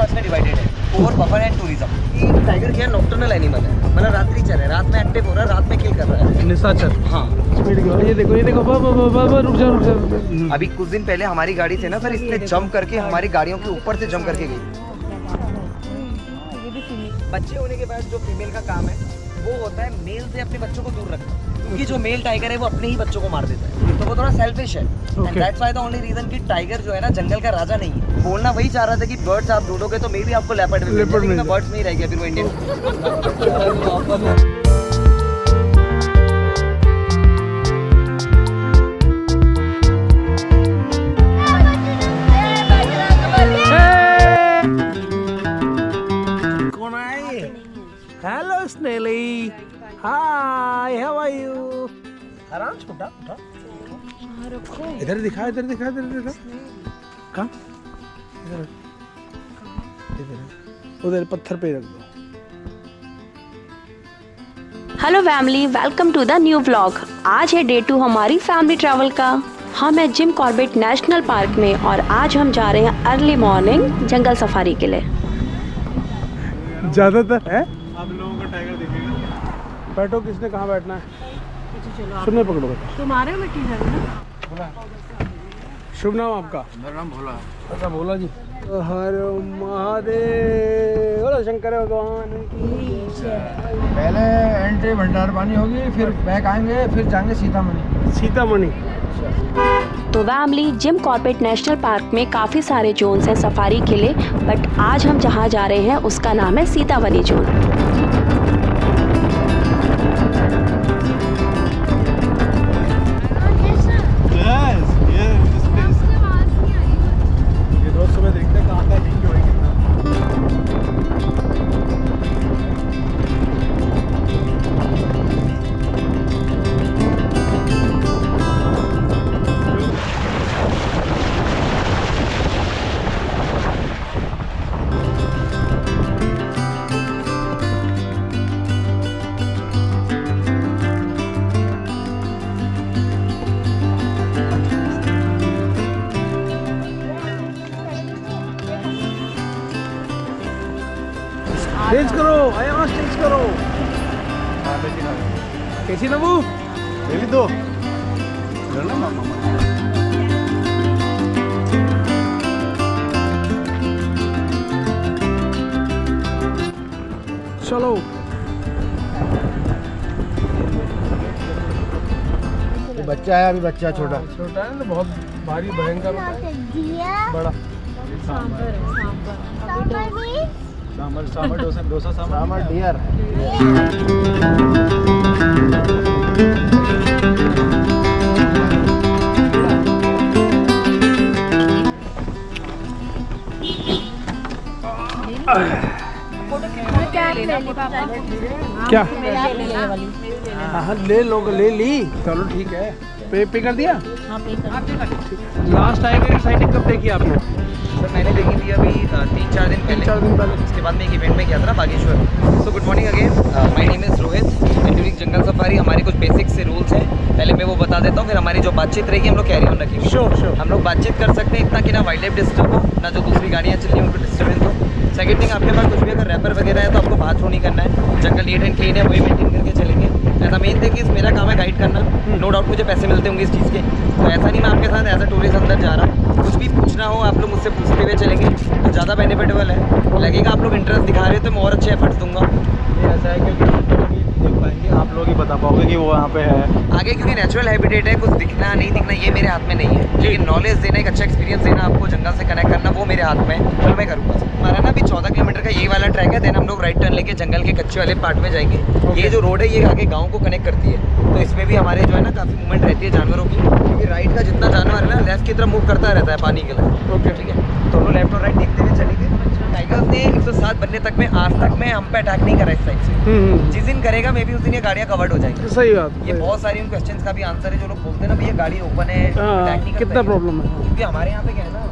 Parts में divided है, core, buffer and tourism. Tiger क्या नॉक्टर्नल एनिमल है, मतलब रात्रि चर है, रात में एक्टिव हो रहा है, रात में किल कर रहा है, निशाचर। हाँ ये देखो रुक जा। अभी कुछ दिन पहले हमारी गाड़ी से ना सर इसने जंप करके हमारी गाड़ियों के ऊपर से जंप करके गई। बच्चे होने के बाद जो फीमेल का काम है वो होता है मेल से अपने बच्चों को दूर रखना, क्योंकि जो मेल टाइगर है वो अपने ही बच्चों को मार देता है, तो वो थोड़ा सेल्फिश है। And that's why the only reason कि टाइगर जो है ना जंगल का राजा नहीं है। बोलना वही चाह रहा था कि बर्ड्स आप ढूंढोगे तो मे भी आपको लेपर्ड मिल जाएगा, लेकिन बर्ड्स नहीं रह गया फिर वो इंडियन। हेलो स्नेली, हाय, हाउ आर यू? आराम से उठा। इधर दिखा। कहाँ? इधर उधर पत्थर पे रख दो। Hello family, welcome to the new vlog. आज है डे 2 हमारी फैमिली ट्रैवल का। हम हैं जिम कॉर्बेट नेशनल पार्क में और आज हम जा रहे हैं अर्ली मॉर्निंग जंगल सफारी के लिए। ज्यादातर है आप लोगों का टाइगर दिखेगा। बैठो, किसने कहाँ बैठना है? सुनने पकड़ो। तुम्हारे मिट्टी ना। शुभ नाम आपका? मेरा नाम भोला। अच्छा भोला जी। हर महादेव, बोलो शंकर भगवान की। पहले एंट्री भंडार पानी होगी, फिर बैक आएंगे, फिर जाएंगे सीतामढ़ी। तो family, Jim Corbett national park में काफ़ी सारे जोन्स हैं सफारी के लिए, बट आज हम जहाँ जा रहे हैं उसका नाम है सीतावनी जोन। स्टेज करो, आया स्टेज करो। कैसी ना वो? मेरी दो। चलो। बच्चा है, अभी बच्चा छोटा है ना, बहुत भारी भयंकर होता है, बड़ा। सांबर डोसा सांबर डियर। क्या? हाँ ले लो, ले ली। चलो ठीक है। पे कर दिया? हाँ, पे कर। लास्ट टाइगर साइटिंग कब देखी आपने? सर मैंने देखी थी अभी 3-4 दिन पहले। उसके बाद मैं एक इवेंट में गया था ना Bageshwar. So good morning again, my name is Rohit and during jungle safari हमारे कुछ बेसिक से रूल्स हैं। पहले मैं वो बता देता हूँ, फिर हमारी जो बातचीत रहेगी हम लोग कैरी ऑन रखेंगे। श्योर। हम लोग बातचीत कर सकते हैं इतना कि ना वाइल्ड लाइफ डिस्टर्ब हो, ना जो दूसरी गाड़ियाँ चल रही हैं उनको डिस्टर्बेंस हो। सेकंड थिंग, आपके पास कुछ भी अगर रैपर वगैरह है तो आपको बात नहीं करना है। जंगल नीट एंड क्लीन है, वही मेंटेन करके चलेंगे। ऐसा मेन थिंग कि मेरा काम है गाइड करना। नो डाउट मुझे पैसे मिलते होंगे इस चीज़ के, तो ऐसा नहीं मैं आपके साथ एज अ टूरिस्ट अंदर जा रहा हूँ। कुछ भी पूछना हो आप लोग मुझसे पूछते हुए चलेंगे तो ज़्यादा बेनिफिटेबल है। लगेगा आप लोग इंटरेस्ट दिखा रहे हो तो मैं और अच्छे एफर्ट्स दूंगा। ये ऐसा है क्योंकि देख पाएंगे, आप लोग ही बता पाओगे कि वो वहाँ पे है आगे, क्योंकि नेचुरल हैबिटेट है, कुछ दिखना नहीं दिखना ये मेरे हाथ में नहीं है, लेकिन नॉलेज देना, एक अच्छा एक्सपीरियंस देना, आपको जंगल से कनेक्ट करना वो मेरे हाथ में है, तो मैं करूँगा। हमारा ना अभी 14 किलोमीटर का ये वाला ट्रैक है, देन हम लोग राइट टर्न लेके जंगल के कच्चे वाले पार्ट में जाएंगे। ये जो रोड है ये आगे गाँव को कनेक्ट करती है, तो इसमें भी हमारे जो है ना काफ़ी मूवमेंट रहती है जानवरों की, क्योंकि राइट का जितना जानवर है ना लेफ्ट की तरफ मूव करता रहता है पानी के लिए। ओके ठीक है, दोनों लेफ्ट और राइट देखते हुए चलेंगे। टाइगर्स ने 107 बनने तक में आज तक में हम पे अटैक नहीं करा इस साइड से। जिस दिन करेगा मे भी उस दिन ये गाड़ियाँ कवर्ड हो जाएंगी। सही बात। ये बहुत सारी उन क्वेश्चंस का भी आंसर है जो लोग बोलते हैं ना भैया गाड़ी ओपन है, अटैक नहीं करता। कितना प्रॉब्लम है, क्योंकि हमारे यहाँ पे क्या है ना,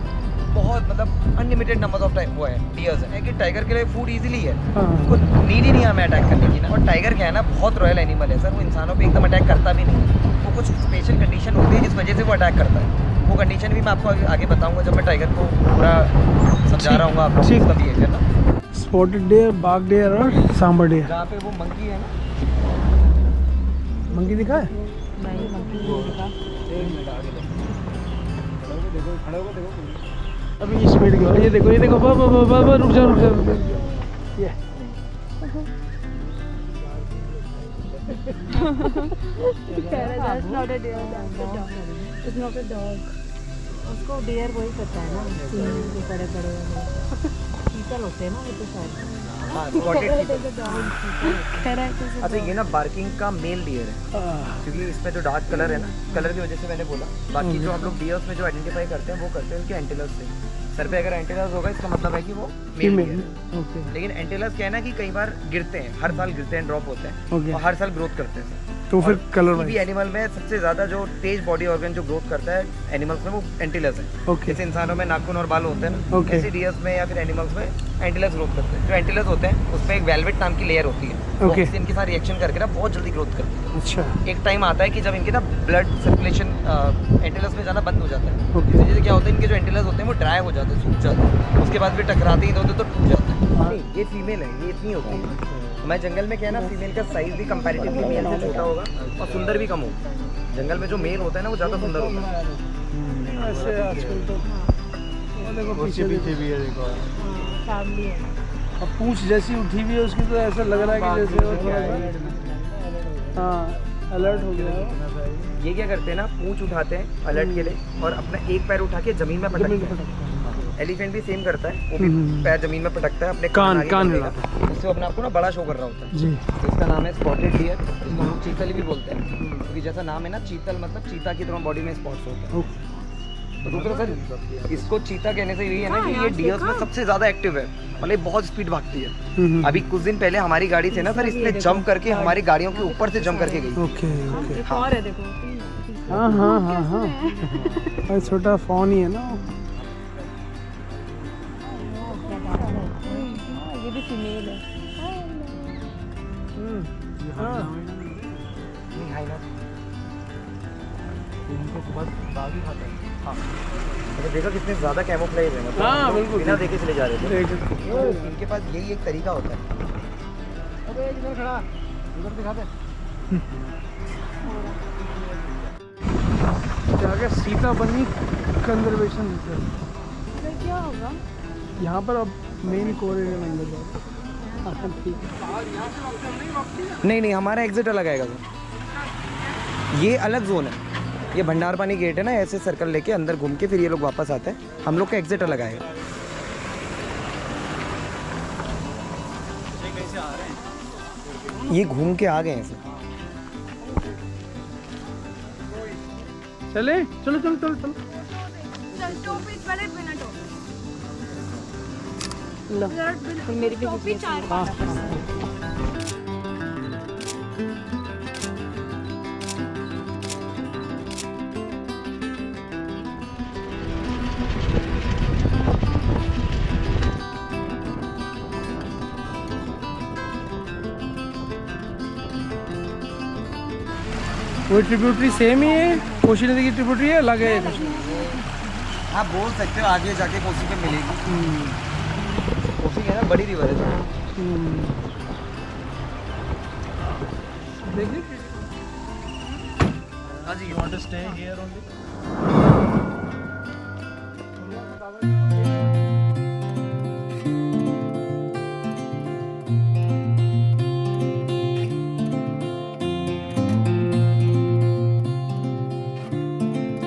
बहुत मतलब अनलिमिटेड नंबर ऑफ टाइम वो है डियर्स है कि टाइगर के लिए फूड इजीली है, उनको नीड ही नहीं है हमें अटैक करने की ना। और टाइगर क्या है ना बहुत रॉयल एनिमल है सर, वो इंसानों पे एकदम अटैक करता भी नहीं है, वो कुछ स्पेशल कंडीशन होती है जिस वजह से वो अटैक करता है। वो कंडीशन भी मैं आपको आगे बताऊंगा जब मैं टाइगर को पूरा समझा रहा हूँ आपको ठीक। उसका बिहेवियर ना। स्पॉटेड डियर, बाघ डियर और सांबर डियर। जहाँ पे वो मंकी है ना, मंकी दिखा है? अभी ये स्पीड की, ये देखो, ये देखो, रुक जा, रुक जा, ये उसको डियर वही करता है ना, बड़े बड़े चीतल होते हैं ना वो तो शायद। हाँ spotted चीता। अच्छा ये ना बार्किंग का मेल डियर है, क्योंकि इसमें जो डार्क कलर है ना, कलर की वजह से मैंने बोला। बाकी जो हम लोग डियर्स में जो आइडेंटिफाई करते हैं वो करते हैं उनके एंटेलर्स से। सर पे अगर एंटेलर्स होगा इसका मतलब है कि वो मेल डियर है। ओके। लेकिन एंटेलर्स क्या है ना कि कई बार गिरते हैं, हर साल गिरते हैं, ड्रॉप होते हैं ओके। और हर साल ग्रोथ करते हैं सर। तो फिर कलर किसी भी वाइज। एनिमल में सबसे ज़्यादा जो तेज बॉडी ऑर्गन जो ग्रोथ करता है एनिमल्स में वो एंटीलर्स है। ओके। जैसे इंसानों में नाखून और बाल होते हैं ना, ओके। ऐसे डियर्स में या फिर एनिमल्स में एंटीलर्स ग्रोथ करते हैं। जो एंटीलर्स होते हैं उसमें एक वेलवेट नाम की लेयर होती है, वो ओके। ऑक्सीजन के साथ रिएक्शन करके ना बहुत जल्दी ग्रोथ करती है। अच्छा। एक टाइम आता है कि जब इनके ना ब्लड सर्कुलेशन एंटीलर्स में जाना बंद हो जाता है। ओके। इसी वजह से क्या होता है, इनके जो एंटीलर्स होते हैं वो ड्राई हो जाते हैं, सूख जाते हैं, उसके बाद फिर टकराते ही तो टूट जाते हैं। हाँ। नहीं, ये फीमेल है, ये इतनी होती है। हमारे जंगल में क्या है ना, फीमेल का साइज भी कंपैरेटिवली मेल से छोटा होगा और सुंदर भी कम होगा। जंगल में जो मेल होता है ना वो ज़्यादा सुंदर होता है। ऐसे आजकल तो वो देखो पीछे भी है, देखो फैमिली है। अब पूंछ जैसी उठी हुई है उसकी, तो ऐसा लग रहा है कि जैसे वो थोड़ा सा हाँ अलर्ट हो गया है। ये क्या करते हैं ना, पूंछ उठाते हैं अलर्ट के लिए और अपना एक पैर उठा के जमीन में पटकते हैं। एलिफेंट भी सेम करता है, वो भी पैर जमीन में पटकता है, अपने कान आगे कर देगा। हिलाता इससे वो अपने आप को ना बड़ा शो कर रहा होता है। जी। तो इसका नाम है स्पॉटेड डियर, इसको हम लोग चीतल भी बोलते हैं, क्योंकि जैसा नाम है ना चीतल मतलब चीता की तरह बॉडी में स्पॉट्स होते हैं। तो दूसरा सर इसको चीता कहने से यही है ना कि ये डियर्स में सबसे ज़्यादा एक्टिव है, मतलब बहुत स्पीड भागती है। अभी कुछ दिन पहले हमारी गाड़ी से ना सर इसने जंप करके हमारी गाड़ियों के ऊपर से जंप करके गई। Okay okay. एक और है देखो। हाँ हाँ हाँ हाँ, छोटा फोन ही है ना। ये भी फीमेल है। हाँ नहीं हाई ना, इनको बस बाग ही खाता है। हाँ अच्छा देखो कितने ज़्यादा कैमोफ्लेज है, मतलब हाँ, हम लोग बिल्कुल। बिना देखे चले जा रहे थे। एक- इनके पास यही एक तरीका होता है। अबे इधर खड़ा, इधर दिखा दे। क्या सीता बनी कंजर्वेशन क्या होगा? यहाँ पर अब मेन कोरिडोर में अंदर जाओ। हाँ ठीक है। नहीं नहीं हमारा एग्जिट अलग आएगा सर, ये अलग जोन है। ये भंडार पानी गेट है ना, ऐसे सर्कल लेके अंदर घूम के फिर ये लोग वापस आते हैं, हम लोग का एग्जिट अलग आएगा। ये घूम के आ गए हैं सर। चले चलो चलो चलो चलो। लो फिर मेरी भी किसी हाँ वो ट्रिब्यूटरी सेम ही है, कोशी नदी की ट्रिब्यूटरी है, अलग है कुछ? आप बोल सकते हो आगे जाके कोसी पे मिलेगी। कोसी है ना बड़ी रिवर है सर। देखिए हाँ जी, you want to stay here only?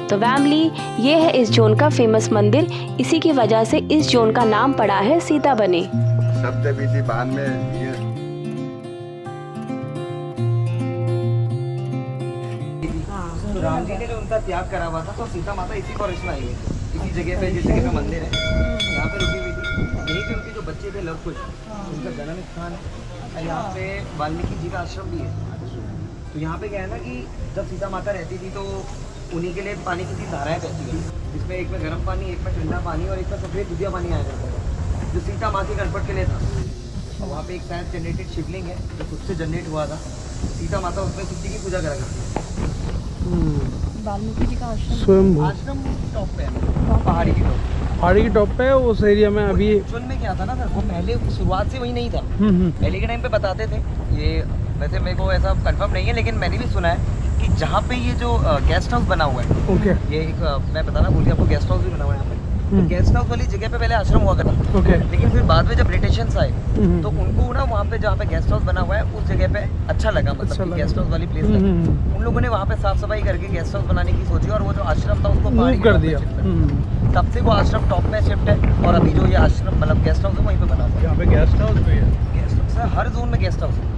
तो फैमिली ये है इस जोन का फेमस मंदिर, इसी की वजह से इस जोन का नाम पड़ा है सीता बनी। सप्तविधि बांध में ये तो राम जी ने जो उनका त्याग करा हुआ था तो सीता माता इसी फॉरेस्ट में आई हुई थी, इसी जगह पे जिस जगह पे मंदिर है यहाँ पे रुकी हुई थी। यहीं पे उनके जो बच्चे थे लव कुश, उनका जन्म स्थान है और यहाँ पे वाल्मीकि जी का आश्रम भी है। तो यहाँ पे क्या है ना कि जब सीता माता रहती थी तो उन्हीं के लिए पानी की 3 धाराएं बहती हैं, जिसमें एक में गर्म पानी, एक में ठंडा पानी और एक में सफ़ेद दुधिया पानी आया करता था, जो सीता माँ के गणपट के लिए था। और वहाँ पे एक साइंस जनरेटेड शिवलिंग है जो खुद से जनरेट हुआ था। सीता माता उसमें शिव जी की पूजा करा करती है। वाल्मीकि जी का आश्रम स्वयंभू आश्रम टॉप पे है, पहाड़ी की टॉप। पहाड़ी की टॉप पे है उस एरिया में अभी। एक्चुअल में क्या था ना सर, वो पहले शुरुआत से वही नहीं था। पहले के टाइम पे बताते थे ये, वैसे मेरे को ऐसा कंफर्म नहीं है लेकिन मैंने भी सुना है कि जहाँ पे ये जो गेस्ट हाउस बना हुआ है, ओके ये एक मैं बताना भूल गया आपको, गेस्ट हाउस भी बना हुआ है यहाँ पे। तो गेस्ट हाउस वाली जगह पे पहले आश्रम हुआ करता, ओके लेकिन फिर बाद में जब ब्रिटिशर्स आए तो उनको ना वहाँ पे जहाँ पे गेस्ट हाउस बना हुआ है उस जगह पे अच्छा लगा, अच्छा मतलब लगा। गेस्ट हाउस वाली प्लेस लगी। उन लोगों ने वहाँ पे साफ सफाई करके गेस्ट हाउस बनाने की सोची और वो जो आश्रम था उसको पहाड़ी मूव की कर top पे दिया। shift कर दिया। तब से वो आश्रम टॉप में शिफ्ट है और अभी जो ये आश्रम मतलब गेस्ट हाउस है वहीं पे बना हुआ है। यहाँ पे गेस्ट हाउस भी है। गेस्ट हाउस है, हर जोन में गेस्ट हाउस है।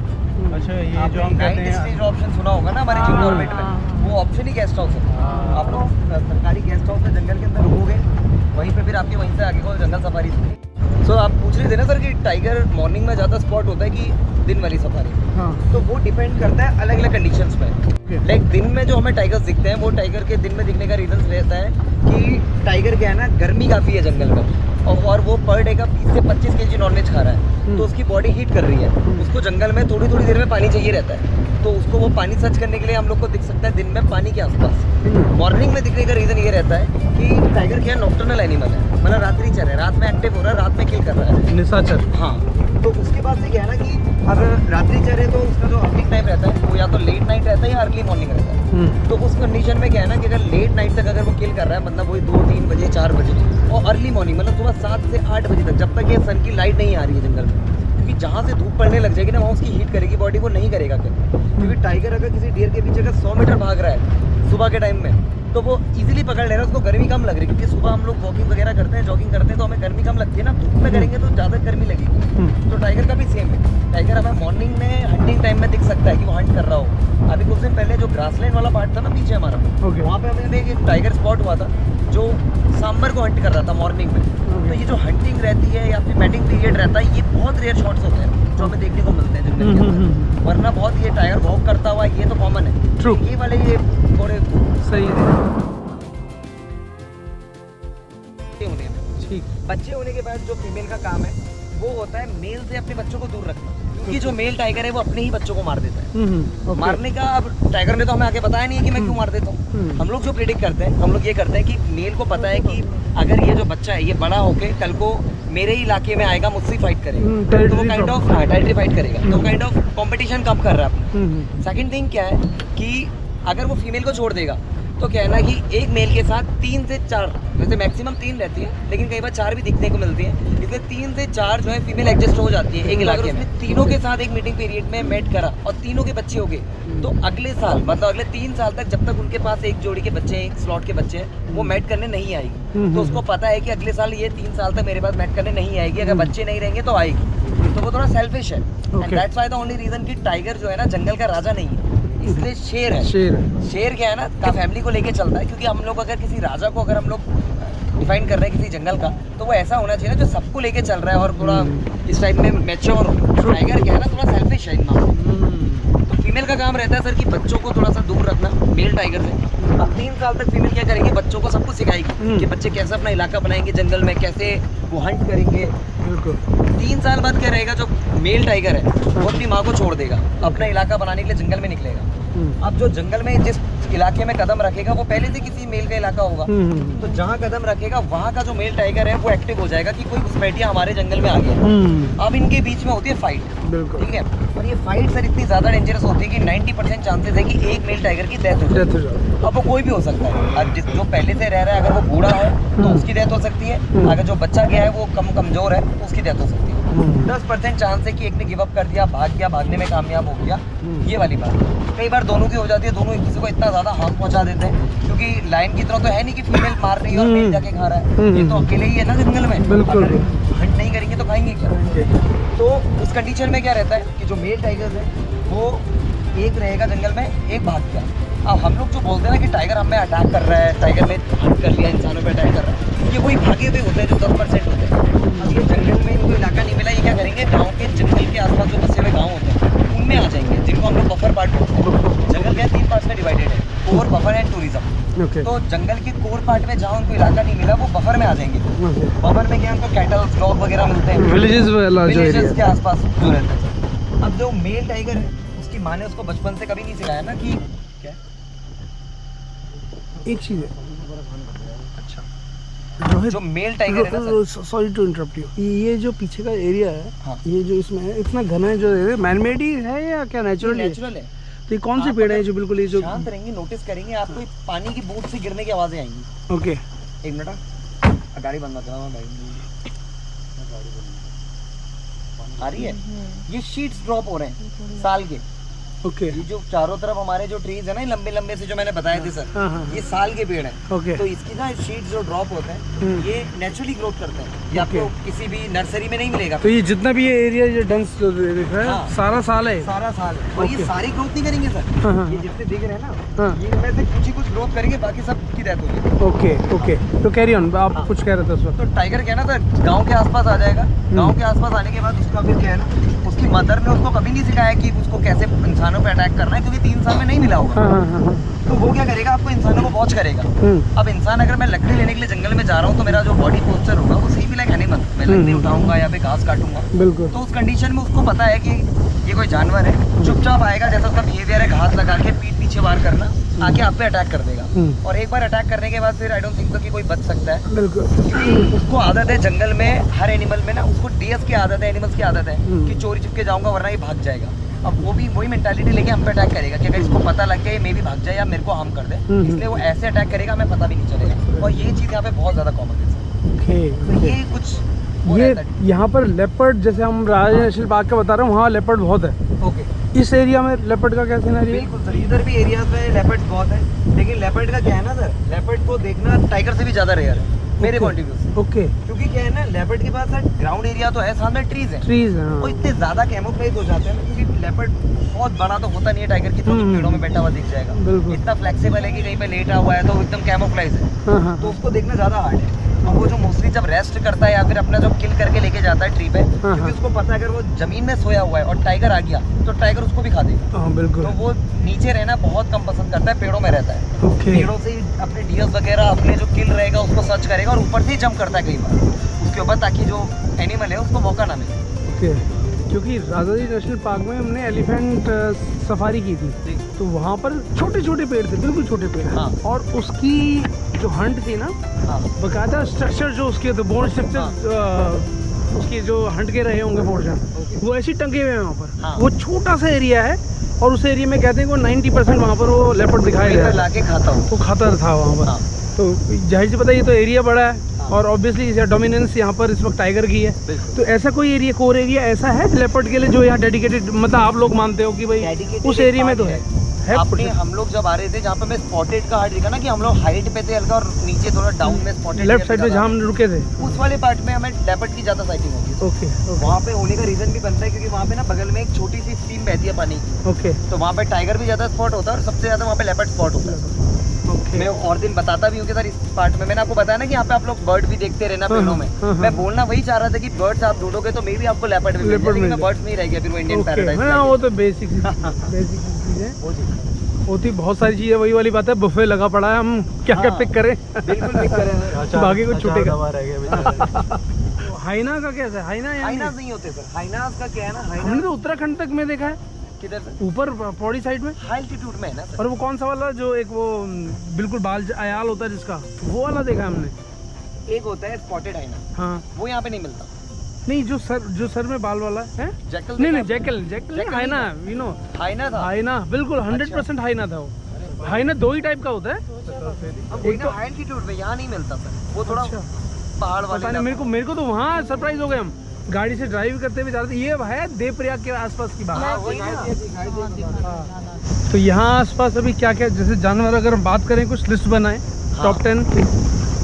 अच्छा, ये जो आपने हम कहते नाइट हैं स्टे ऑप्शन सुना होगा ना हमारे जिम गवर्नमेंट में, वो ऑप्शन ही गेस्ट हाउस है। आप लोग सरकारी गेस्ट हाउस में जंगल के अंदर रुकोगे, वहीं पे फिर आपके वहीं से आगे को जंगल सफारी होगी। सो आप पूछ रहे थे ना सर कि टाइगर मॉर्निंग में ज़्यादा स्पॉट होता है कि दिन वाली सफारी, हाँ तो वो डिपेंड करता है अलग अलग कंडीशंस में। लाइक दिन में जो हमें टाइगर्स दिखते हैं, वो टाइगर के दिन में दिखने का रीज़न रहता है कि टाइगर क्या है ना, गर्मी काफ़ी है जंगल में और वो पर डे का 20 से 25 kg नॉनवेज खा रहा है, तो उसकी बॉडी हीट कर रही है, उसको जंगल में थोड़ी थोड़ी देर में पानी चाहिए रहता है, तो उसको वो पानी सर्च करने के लिए हम लोग को दिख सकता है दिन में पानी के आसपास। मॉर्निंग में दिखने का रीज़न ये रहता है कि टाइगर क्या नॉक्टर्नल एनिमल है, मतलब रात्रि चर है, रात में एक्टिव हो रहा है, रात में किल कर रहा है। निशाचर। हाँ, तो उसके बाद से क्या है ना कि अगर रात्रि चर है तो उसका जो हंटिंग टाइम रहता है वो या तो लेट नाइट रहता है या अर्ली मॉर्निंग रहता है। तो उस कंडीशन में क्या है ना कि अगर लेट नाइट तक अगर वो किल कर रहा है, मतलब वही 2-3 बजे 4 बजे, और अर्ली मॉर्निंग मतलब सुबह 7 से 8 बजे तक, जब तक ये सन की लाइट नहीं आ रही है जंगल में, क्योंकि जहाँ से धूप पड़ने लग जाएगी ना वहाँ उसकी हीट करेगी बॉडी, वो नहीं करेगा फिर। क्योंकि टाइगर अगर किसी डियर के पीछे अगर 100 मीटर भाग रहा है सुबह के टाइम में, तो वो इजीली पकड़ ले रहा है, उसको गर्मी कम लग रही है, क्योंकि सुबह हम लोग वॉकिंग वगैरह करते हैं, जॉगिंग करते हैं, तो हमें गर्मी कम लगती है ना, धूप में करेंगे तो ज़्यादा गर्मी लगेगी। तो टाइगर का भी सेम है, टाइगर हमें मॉर्निंग में हंटिंग टाइम में दिख सकता है कि वो हंट कर रहा हो। अभी कुछ दिन पहले जो ग्रासलैंड वाला पार्ट था ना पीछे हमारा, वहाँ पे हमें एक टाइगर स्पॉट हुआ था जो सांबर को हंट कर रहा था मॉर्निंग में। तो ये जो हंटिंग रहती है या फिर मैटिंग पीरियड रहता है, ये बहुत रेयर शॉट्स होते हैं जो हमें देखने को मिलते हैं जंगल के अंदर, वरना बहुत ये टाइगर वॉक करता हुआ ये तो कॉमन है। True. ये वाले ये थोड़े सही है। होने में, ठीक। बच्चे होने के बाद जो फीमेल का काम है वो होता है मेल से अपने बच्चों को दूर रखना, क्योंकि जो मेल टाइगर है वो अपने ही बच्चों को मार देता है। ओके। मारने का अब टाइगर ने तो हमें आगे बताया नहीं है कि मैं क्यों मार देता हूँ। हम लोग जो प्रेडिक्ट करते हैं, हम लोग ये करते हैं कि मेल को पता है कि अगर ये जो बच्चा है ये बड़ा होके कल को मेरे ही इलाके में आएगा, मुझसे फाइट करेगा, तो वो काइंड ऑफ टेरिटरी फाइट करेगा, तो काइंड ऑफ कंपटीशन कम कर रहा है अपना। सेकंड थिंग क्या है कि अगर वो फीमेल को छोड़ देगा तो क्या है ना कि एक मेल के साथ 3 से 4, वैसे मैक्सिमम 3 रहती है लेकिन कई बार 4 भी दिखने को मिलती है, इसलिए 3 से 4 जो है फीमेल एडजस्ट हो जाती है एक इलाके में। तीनों के साथ एक मीटिंग पीरियड में मेट करा और तीनों के बच्चे हो गए, तो अगले साल मतलब अगले 3 साल तक जब तक उनके पास एक जोड़ी के बच्चे हैं, एक स्लॉट के बच्चे हैं, वो मेट करने नहीं आएगी। तो उसको पता है कि अगले साल ये 3 साल तक मेरे पास मेट करने नहीं आएगी, अगर बच्चे नहीं रहेंगे तो आएगी। तो वो थोड़ा सेल्फिश है, and that's why the only reason कि टाइगर जो है ना जंगल का राजा नहीं है, इसलिए शेर है। शेर क्या है ना का फैमिली को लेके चलता है, क्योंकि हम लोग अगर किसी राजा को अगर हम लोग डिफाइन कर रहे हैं किसी जंगल का, तो वो ऐसा होना चाहिए ना जो सबको लेके चल रहा है और थोड़ा इस टाइप में मैच्योर हो। टाइगर क्या है ना थोड़ा सेल्फिश है इतना। तो फीमेल का काम रहता है सर कि बच्चों को थोड़ा सा दूर रखना मेल टाइगर से। अब 3 साल तक फीमेल क्या करेगी, बच्चों को सब कुछ सिखाएगी कि बच्चे कैसे अपना इलाका बनाएंगे जंगल में, कैसे वो हंट करेंगे। 3 साल बाद क्या रहेगा, जो मेल टाइगर है वो अपनी माँ को छोड़ देगा, अपना इलाका बनाने के लिए जंगल में निकलेगा। अब जो जंगल में जिस इलाके में कदम रखेगा वो पहले से किसी मेल का इलाका होगा, तो जहाँ कदम रखेगा वहाँ का जो मेल टाइगर है वो एक्टिव हो जाएगा कि कोई घुसपैठिया हमारे जंगल में आ गया। अब इनके बीच में होती है फाइट, ठीक है, और ये फाइट सर इतनी ज्यादा डेंजरस होती है कि 90% चांसेस है कि एक मेल टाइगर की डेथ हो जाए। अब वो कोई भी हो सकता है, अब जो पहले से रह रहा है अगर वो बूढ़ा है तो उसकी डेथ हो सकती है, अगर जो बच्चा गया है वो कमजोर है तो उसकी डेथ हो सकती है। 10% चांस है कि एक ने गिव अप कर दिया, भाग गया, भागने में कामयाब हो गया, ये वाली बात। कई बार दोनों की हो जाती है, दोनों एक दूसरे को इतना ज्यादा हार्म पहुंचा देते हैं, क्योंकि लाइन की तरह तो है नहीं कि फीमेल मार रही है और मेल जाके खा रहा है, ये तो अकेले ही है ना जंगल में। अगर हंट नहीं करेंगे तो खाएंगे क्या? तो उस कंडीशन में क्या रहता है कि जो मेल टाइगर है वो एक रहेगा जंगल में, एक भाग गया। अब हम लोग जो बोलते हैं ना कि टाइगर हमें अटैक कर रहा है, टाइगर ने हंट कर लिया, इंसानों पे अटैक कर रहा है, ये वही भागे हुए होते हैं जो 10% होते हैं। अब ये जंगल में इनको इलाका नहीं मिला, ये क्या करेंगे, गाँव के जंगल के आसपास जो बसे हुए गाँव होते हैं उनमें आ जाएंगे, जिनको हम लोग बफर पार्ट बोलते हैं। जंगल क्या 3 पार्ट्स में डिवाइडेड है, कोर, बफर एंड टूरिज्म। तो जंगल के कोर पार्ट में जहाँ उनको इलाका नहीं मिला वो बफर में आ जाएंगे। बफर में क्या उनको कैटल, डॉग वगैरह मिलते हैं, विलेजेस के आसपास जो रहते हैं। अब जो मेल टाइगर है उसकी माँ ने उसको बचपन से कभी नहीं सिखाया ना कि क्या एक चीज़ है अच्छा, रोहित, जो मेल टाइगर है ना sir, sorry to interrupt you, ये जो पीछे का एरिया है, हाँ। ये जो इसमें है इतना घना है, जो मैनमेड ही है या क्या नेचुरल है? नेचुरल है। तो ये कौन से आप पेड़ है अगर जो बिल्कुल ये जो? शांत रहेंगे, नोटिस करेंगे, आपको पानी की बूंद से गिरने की आवाजें आएंगी। ओके, एक मिनट, गाड़ी बंद कर भाई, आ रही है। ये शीट्स ड्रॉप हो रहे हैं साल के। ओके, ये जो चारों तरफ हमारे जो ट्रीज है ना, लंबे लंबे से जो मैंने बताए थे सर, हाँ, हाँ, ये साल के पेड़ हैं। ओके, तो इसकी ना शीट्स जो ड्रॉप होते हैं, ये नेचुरली ग्रोथ करते हैं। ये आपको किसी भी नर्सरी में नहीं मिलेगा। तो ये जितना भी ये एरिया जो डेंस दिख रहा है, हाँ। सारा साल है? सारा साल है। और ये ओके। सारी ग्रोथ नहीं करेंगे सर, हाँ, हाँ। ये जितने दिख रहे हैं ना, हाँ। ये इनमें से कुछ ही कुछ ग्रोथ करेंगे, बाकी सब की डेथ होगी। ओके, ओके, तो कैरी ऑन, आप हाँ। कुछ कह रहे थे उस वक्त? तो टाइगर क्या है ना सर, गांव के आसपास आ जाएगा। गांव के आसपास आने के बाद उसका फिर क्या है ना, उसकी मदर ने उसको कभी नहीं सिखाया कि उसको कैसे इंसानों पे अटैक करना है, क्योंकि 3 साल में नहीं मिला होगा। हाँ, हाँ, हाँ, तो वो क्या करेगा, आपको इंसानों को वॉच करेगा। अब इंसान अगर मैं लकड़ी लेने के लिए जंगल में जा रहा हूँ, तो मेरा जो बॉडी पोस्चर होगा वो सही भी लाइक एनिमल, मैं लकड़ी उठाऊंगा या फिर घास काटूंगा। बिल्कुल। तो उस कंडीशन में उसको पता है कि ये कोई जानवर है, चुपचाप आएगा, जैसा उसका बिहेवियर है, घास लगा के पीठ पीछे वार करना, आके आप पे अटैक कर देगा। और एक बार अटैक करने के बाद फिर आई डोंट थिंक सो कि कोई बच सकता है। बिल्कुल, क्योंकि उसको आदत है जंगल में, हर एनिमल में ना उसको डीएस की आदत है, एनिमल्स की आदत है कि चोरी चुपके जाऊंगा वरना ये भाग जाएगा। अब वो भी वही मेंटालिटी लेके हम पे अटैक करेगा कि अगर इसको पता लग गया ये मे भी भाग जाए या मेरे को हार्म कर दे, इसलिए वो ऐसे अटैक करेगा, हमें पता भी नहीं चलेगा। और ये चीज़ यहाँ पे बहुत ज़्यादा कॉमन है। ओके, तो ये कुछ वो ये रहता है। यहाँ पर लेपर्ड, जैसे हम राजा नेशनल पार्क का बता रहे हैं, वहाँ लेपर्ड बहुत है। ओके, इस एरिया में लेपर्ड का क्या सिनेरियो है? बिल्कुल सर, इधर भी एरियाज में लेपर्ड बहुत है, लेकिन लेपर्ड का क्या है ना सर, लेपर्ड को देखना टाइगर से भी ज़्यादा रेयर है मेरे पॉइंट ऑफ व्यू से। ओके, क्योंकि क्या है ना, लेपर्ड के पास सर ग्राउंड एरिया तो है, सामने ट्रीज है, ट्रीज हैं, वो हाँ। इतने ज्यादा कैमोफ्लेज हो जाते हैं ना, क्योंकि लेपर्ड बहुत बड़ा तो होता नहीं है टाइगर की, तो पेड़ों में बैठा हुआ दिख जाएगा। बिल्कुल। इतना फ्लेक्सिबल है कि कहीं पे लेटा हुआ है तो एकदम कैमोफ्लेज है, हाँ, हाँ, तो उसको देखना ज्यादा हार्ड है। और वो जो मोस्टली जब रेस्ट करता है या फिर अपना जो किल करके लेके जाता है ट्री पे, क्योंकि उसको पता है अगर वो जमीन में सोया हुआ है और टाइगर आ गया तो टाइगर उसको भी खा देगा। हाँ, बिल्कुल। तो वो नीचे रहना बहुत कम पसंद करता है, पेड़ों में रहता है। ओके, पेड़ों से ही अपने डियर्स वगैरह, अपने जो किल रहेगा उसको सर्च करेगा और ऊपर से ही जंप करता है कई बार उसके ऊपर, ताकि जो एनिमल है उसको मौका ना मिले। ओके। क्योंकि राजाजी नेशनल पार्क में हमने एलिफेंट सफारी की थी, तो वहाँ पर छोटे छोटे पेड़ थे, बिल्कुल छोटे पेड़। हाँ। और उसकी जो हंट थी ना, हाँ, बकायदा स्ट्रक्चर जो उसके थे, बोन स्ट्रक्चर, उसके जो हंट के रहे होंगे पोर्शन, वो ऐसे टंगे हुए हैं वहाँ पर। हाँ। वो छोटा सा एरिया है और उस एरिया में कहते हैं कि 90% वहाँ पर वो लेपर्ड दिखाई दे रहा ला है, के खाता हूँ। वो खाता था वहाँ पर। हाँ। तो जाहिर सी पता है, ये तो एरिया बड़ा है और ऑब्वियसली डोमिनेंस यहाँ पर इस वक्त टाइगर की है। बिल्कुल। तो ऐसा कोई एरिया, कोर एरिया ऐसा है लेपर्ड के लिए जो यहाँ डेडिकेटेड, मतलब आप लोग मानते हो कि भाई Dedicated उस एक एरिया में तो part है आपने, हम लोग जब आ रहे थे जहाँ पे मैं स्पॉटेड का हार्ट दिखा ना, कि हम लोग हाइट पे थे हल्का और नीचे थोड़ा डाउन में स्पॉटेड लेफ्ट साइड में जहाँ हम रुके थे? उस वाले पार्ट में हमें लेपर्ड की ज्यादा साइटिंग होगी। ओके, वहाँ पे होने का रीजन भी बनता है क्योंकि वहाँ पे ना बगल में एक छोटी सी स्ट्रीम बहती है पानी की, ओके, तो वहाँ पे टाइगर भी ज्यादा स्पॉट होता है और सबसे ज्यादा वहाँ पे लेपर्ड स्पॉट होता है। ओके। मैं और दिन बताता भी हूँ कि सर इस पार्ट में मैंने आपको बताया ना कि यहाँ पे आप लोग बर्ड भी देखते रहना हाँ, पेड़ों में। हाँ, मैं बोलना वही चाह रहा था कि बर्ड्स आप ढूंढोगे तो मे भी आपको लेपर्ड भी मिल Leopard जाए, मिल लेकिन बर्ड्स नहीं रह गया फिर वो इंडियन ओके, पैराडाइज। हाँ, वो तो बेसिक चीज़ है। वो चीज़ होती बहुत सारी चीज़ें, वही वाली बात है, बुफे लगा पड़ा है, हम क्या क्या हाँ। पिक करें। बिल्कुल पिक करें। बाकी कुछ छूटेगा। रह गया हाइना का कैसा है? हाइना हाइनास नहीं होते सर, हाइनास का क्या है ना, हमने हाइनास तो उत्तराखंड तक में देखा है, किधर सर, ऊपर पौड़ी साइड में। हाई एल्टीट्यूड में है ना सर। और वो कौन सा वाला जो एक वो बिल्कुल बाल अयाल होता है जिसका, वो वाला देखा है हमने। एक होता है स्पॉटेड हाइना, हाँ, वो यहाँ पे नहीं मिलता। नहीं, जो सर में बाल वाला है। जैकल नहीं, जैकल हाइना, यू नो, हाइना था। हाइना बिल्कुल 100% हाइना था वो। हाइना दो ही टाइप का होता है, अब वही ना हाई एल्टीट्यूड में, यहाँ नहीं मिलता सर, वो थोड़ा अच्छा। पहाड़ पता वाले नहीं, मेरे को तो वहाँ सरप्राइज हो गए, हम गाड़ी से ड्राइव करते हुए जा रहे थे। ये है देवप्रयाग के आसपास की बात। हाँ, वही ना। तो यहाँ आसपास अभी क्या क्या, जैसे जानवर अगर हम बात करें, कुछ लिस्ट बनाए टॉप 10।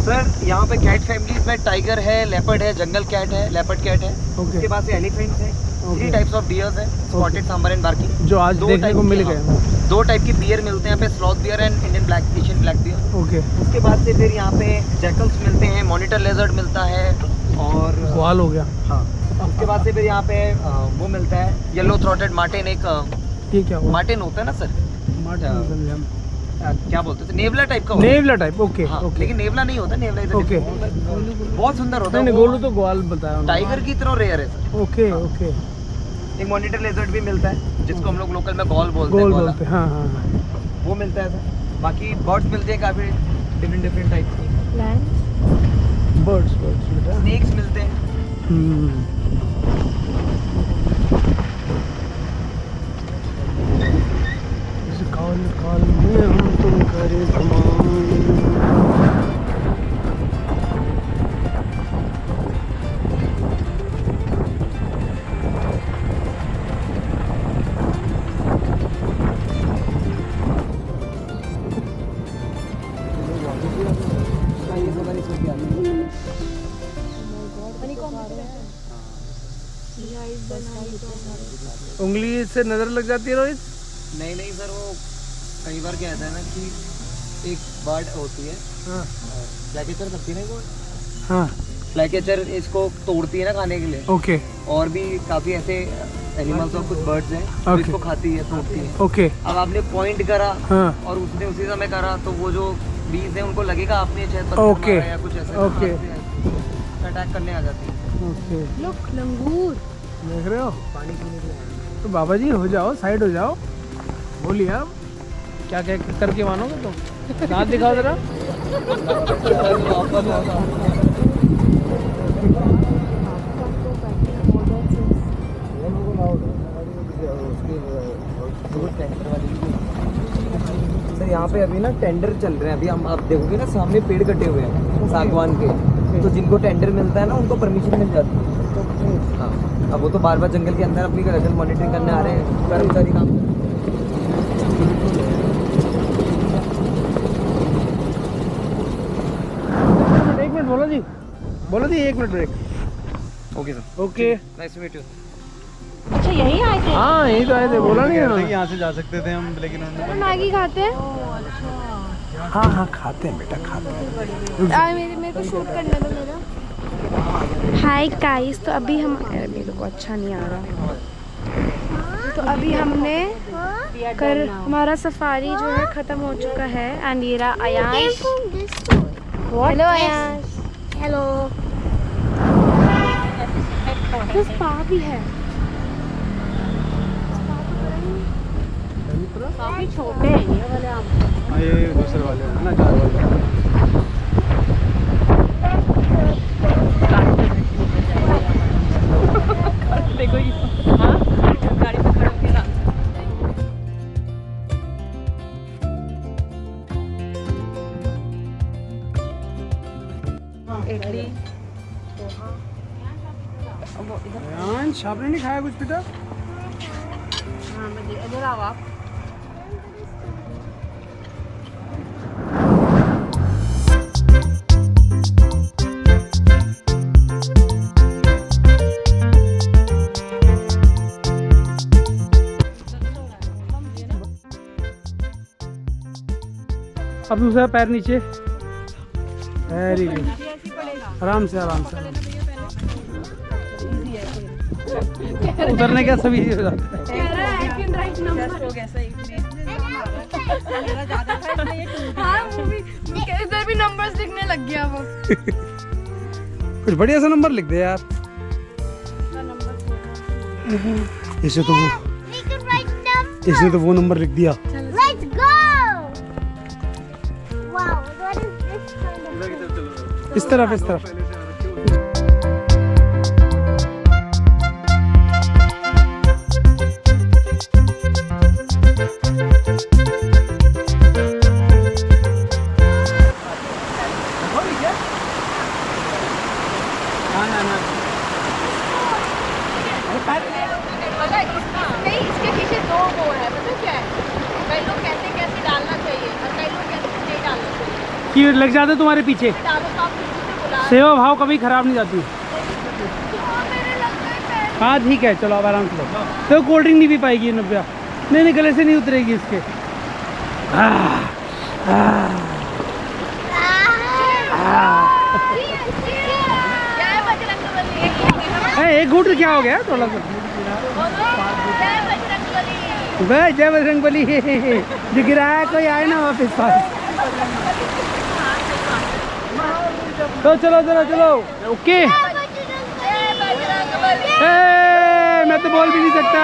सर यहाँ पे कैट फैमिलीज में टाइगर है, लेपर्ड है, जंगल कैट है, लेपर्ड कैट है, ओके। उसके बाद से एलिफेंट्स है, ओके। 3 टाइप्स ऑफ डियर्स है, स्पॉटेड, सांबर एंड बार्की, जो आज दो देखने टाइप को के, मिल हाँ। गए। 2 टाइप के बियर मिलते हैं यहाँ पे, sloth bear and Indian black, Asian black bear. Okay, उसके बाद से फिर यहाँ पे जैकल्स मिलते हैं, मॉनिटर लेजर्ड मिलता है, और ग्वाल हो गया। हाँ, उसके बाद से फिर यहाँ पे वो मिलता है येलो थ्रोटेड मार्टिन, एक ये क्या हुआ? मार्टिन होता है ना सर, क्या बोलते थे, नेवला टाइप का होता है। नेवला टाइप, ओके, हाँ, ओके, लेकिन नेवला नहीं होता, नेवला इधर ओके। बहुत सुंदर होता नहीं, है, गोलू तो ग्वाल बताया उन्होंने। टाइगर की तरह रेयर है सर। ओके, ओके, एक मॉनिटर लेजर्ड भी मिलता है जिसको हम लोग लोकल में गॉल बोलते हैं, गोल गोला। बोलते हैं, हाँ, हाँ, हाँ। वो मिलता है सर। बाकी बर्ड्स मिलते हैं काफ़ी डिफरेंट टाइप की। बर्ड्स बेटा। स्नेक्स मिलते हैं। इस काल काल में हम तुम करे धमाल। उंगली से नजर लग जाती है रोहित। नहीं सर, वो कई बार क्या होता है ना कि एक बर्ड होती है, फ्लैकेचर करती है ना वो, हाँ फ्लैकेचर इसको तोड़ती है ना खाने के लिए। ओके और भी काफ़ी ऐसे एनिमल्स और कुछ बर्ड्स हैं जो Okay. इसको खाती है, तोड़ती है। ओके अब आपने पॉइंट करा हाँ और उसने उसी समय करा तो वो जो बीज है उनको लगेगा आपने शायद पत्थर Okay. मारा या कुछ ऐसा Okay. अटैक करने आ जाती है। ओके लुक लंगूर। देख रहे हो पानी पीने के लिए। तो बाबा जी हो जाओ, साइड हो जाओ। बोलिए आप क्या क्या करके मानोगे तुम? दांत दिखाओ जरा। सर यहाँ पे अभी ना टेंडर चल रहे हैं। अभी हम आप देखोगे ना सामने पेड़ कटे हुए हैं सागवान के, तो जिनको टेंडर मिलता है ना उनको परमिशन मिल जाती है। हाँ, अब वो तो बार बार जंगल के अंदर अपनी गजल मॉनिटरिंग करने आ रहे हैं, कर्मचारी काम कर रहे हैं। एक मिनट बोलो जी, बोलो जी, 1 minute break. Okay sir, okay nice to meet you. अच्छा यहीं आए थे? हाँ यही तो आए थे, बोला नहीं है। यहाँ से जा सकते थे हम, लेकिन उन्होंने मैगी खाते हैं? हाँ हाँ खाते हैं बेटा, खाते हैं। मेरे को शूट करने दो मेरा। हाय गाइस, तो अभी हम मेरे को अच्छा नहीं आ रहा। तो अभी हमने हमारा सफारी जो है ख़त्म हो चुका है। एंड ये रहा अयांश। हेलो अयांश। हेलो। तो स्पा भी है। काफी छोटे हैं ये वाले आम। हाँ ये दूसरे वाले हैं ना, 4 वाले। देखो ये, हाँ गाड़ी पे खड़े होके रात इडली। अंश आपने नहीं खाया कुछ बेटा? हाँ मैं इधर आओ आप। अब दूसरा पैर नीचे। वेरी गुड, आराम से आराम से। उतरने का सभी हो जाता है। इधर भी नंबर्स दिखने लग गया वो। कुछ बढ़िया सा नंबर लिख दे यार। इसने तो वो नंबर लिख दिया। Let's go! Wow, what is this kind of... इस तरफ इस तरफ। इसके पीछे 2 वो है, पता क्या है? कई लोग कहते हैं कैसे डालना चाहिए और कई लोग कहते हैं नहीं डालना चाहिए। कि लग जाते तुम्हारे पीछे। डालो तो आप पीछे से बुला। सेवा भाव कभी खराब नहीं जाती। मेरे लग गए पैर। हाँ ठीक है, चलो अब आराम से लो। तो कोल्ड ड्रिंक नहीं पी पाएगी नब्या। नहीं गले से नहीं उतरेगी इसके। क्या है बजरंगबली? एक घूट क्या हो गया थोड़ा सा। क्या है बजरंगबली? वह जय बजरंगबली। दिख रहा है कोई आए ना वापस पास। तो चलो चलो चलो, ओके। मैं तो बोल भी नहीं सकता।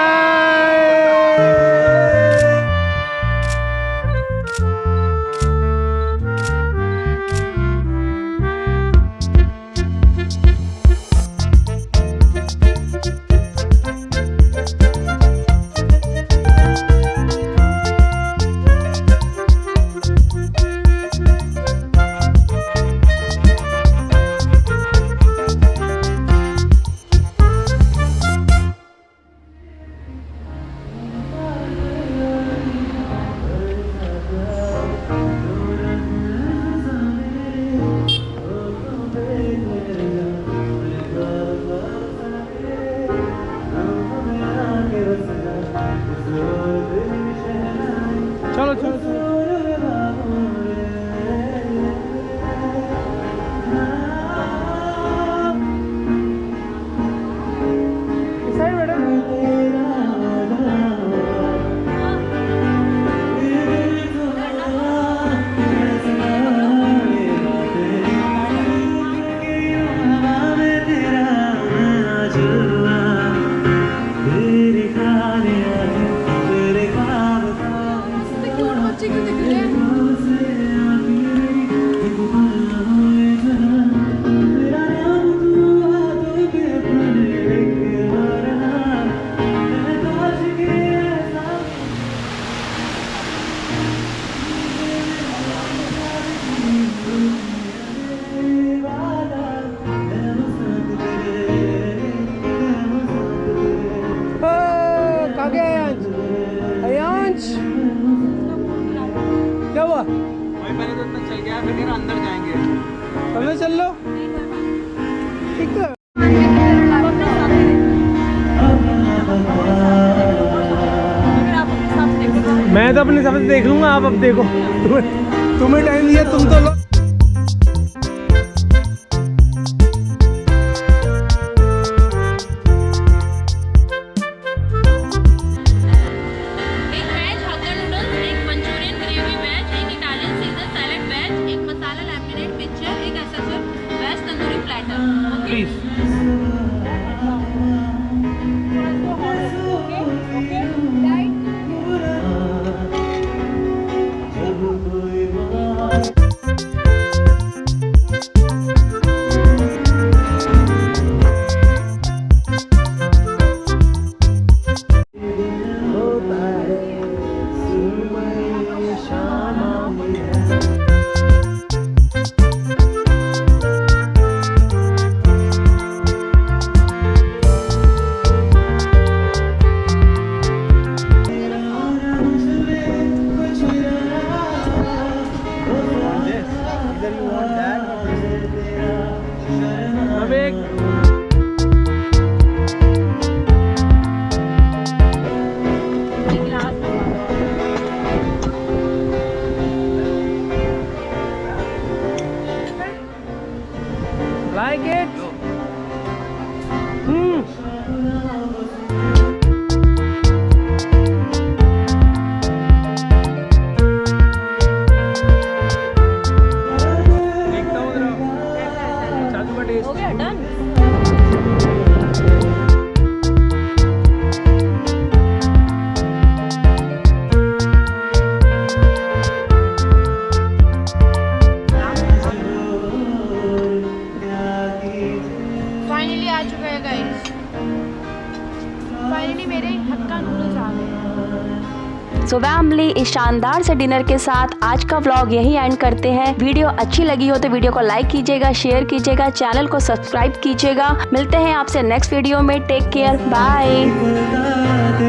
वही पहले तो इतना चल गया फिर कह रहा अंदर जाएंगे। चलो चल लो ठीक है। मैं तो अपने हिसाब से देख लूंगा, आप अब देखो। तुम्हें टाइम दिया, तुम तो लो। एक वेज हक्का नूडल्स, एक मंचूरियन ग्रेवी वेज, एक इटालियन सीजर सैलेड वेज, एक मसाला लैमिनेट पिक्चर, एक ऐसा सिर्फ वेज तंदूरी प्लेटर। ओके अब एक like it. देखता हूँ जरा चाचू का टेस्ट। हो गया डन। फाइनली आ चुका है गाइस, फाइनली मेरे हक्का नूडल्स आ गए। सो फैमिली, इस शानदार से डिनर के साथ आज का व्लॉग यही एंड करते हैं। वीडियो अच्छी लगी हो तो वीडियो को लाइक कीजिएगा, शेयर कीजिएगा, चैनल को सब्सक्राइब कीजिएगा। मिलते हैं आपसे नेक्स्ट वीडियो में। Take care, bye.